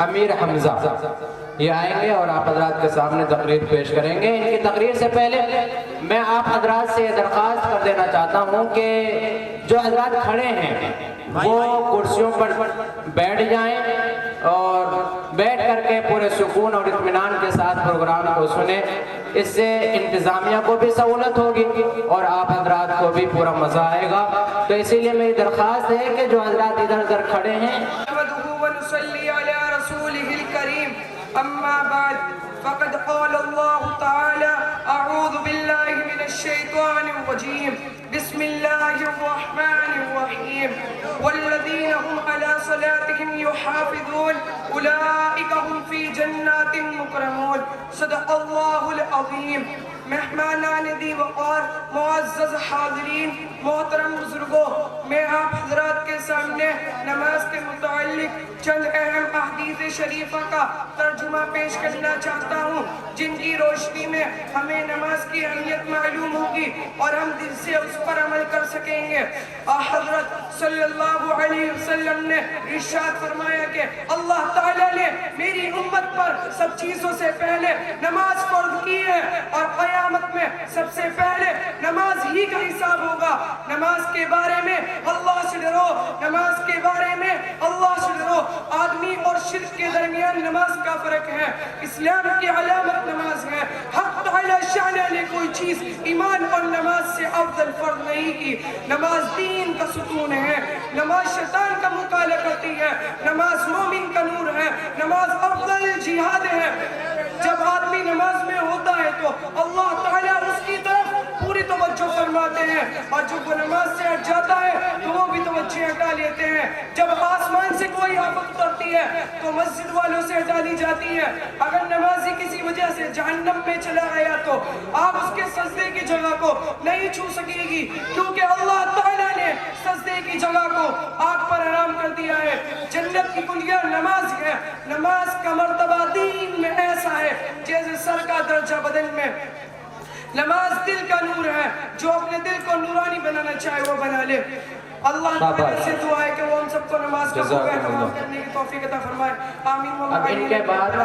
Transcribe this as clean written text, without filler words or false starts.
امیر حمزہ یہ آئیں گے اور آپ حضرات کے سامنے تقریر پیش کریں گے۔ ان کی تقریر سے پہلے میں آپ حضرات سے یہ درخواست کر دینا چاہتا ہوں کہ جو حضرات کھڑے ہیں وہ کرسیوں پر بیٹھ جائیں اور بیٹھ کر کے پورے سکون اور اطمینان کے ساتھ پروگرام کو سنیں۔ اس سے انتظامیہ کو بھی سہولت ہوگی اور آپ حضرات کو بھی پورا مزہ آئے گا۔ تو اسی لیے میری درخواست ہے کہ جو حضرات ادھر ادھر کھڑے ہیں أما بعد فقد قال الله تعالى أعوذ بالله من الشيطان الرجيم بسم الله الرحمن الرحيم والذين هم على صلاتهم يحافظون أولئك هم في جنات مكرمون صدق الله العظيم۔ مہمانان دی وقار، معزز حاضرین، محترم بزرگوں، میں آپ حضرات کے سامنے نماز کے متعلق چند اہم احادیث شریفہ کا ترجمہ پیش کرنا چاہتا ہوں، جن کی روشنی میں ہمیں نماز کی اہمیت معلوم ہوگی اور ہم دل سے اس پر عمل کر سکیں گے۔ حضرت صلی اللہ علیہ وسلم نے ارشاد فرمایا کہ اللہ تعالیٰ نے میری امت پر سب چیزوں سے پہلے نماز فرض کی ہے اور قیامت میں سب سے پہلے نماز ہی کا حساب ہوگا۔ نماز کے بارے میں اللہ سے ڈرو، نماز کے بارے میں اللہ سے ڈرو۔ آدمی اور شرک کے درمیان نماز کا فرق ہے۔ اسلام کی علامت نماز ہے۔ حق تعالی شان نے کوئی چیز ایمان اور نماز سے افضل فرض نہیں کی۔ نماز دین کا ستون ہے، نماز شیطان کا مقابلہ کرتی ہے، نماز مومن کا نور ہے، نماز افضل جہاد ہے۔ جب آدمی نماز میں ہوتا ہے تو اللہ تعالیٰ اس کی طرف پوری توجہ فرماتے ہیں، اور جب وہ نماز سے ہٹ جاتا ہے تو وہ بھی توجہ ہٹا لیتے ہیں۔ جب آسمان سے کوئی آفت اترتی ہے تو مسجد والوں سے ہٹا لی جاتی ہے۔ اگر نمازی کسی وجہ سے جہنم میں چلا گیا تو آپ اس کے سجدے کی جگہ کو نہیں چھو سکے گی، کیونکہ اللہ تعالیٰ نے سجدے کی جگہ کو آگ پر حرام کر دیا ہے۔ جنت کی کنجیاں نماز ہے۔ نماز کا مرتبہ دین میں ایسا ہے جیسے سر کا درجہ بدن میں۔ نماز دل کا نور ہے، جو اپنے دل کو نورانی بنانا چاہے وہ بنا لے۔ اللہ تعالیٰ سے دعا ہے کہ وہ ہم سب کو نماز کا خوب اہتمام کرنے کی توفیق عطا فرمائے۔ آمین۔ اب ان کے بعد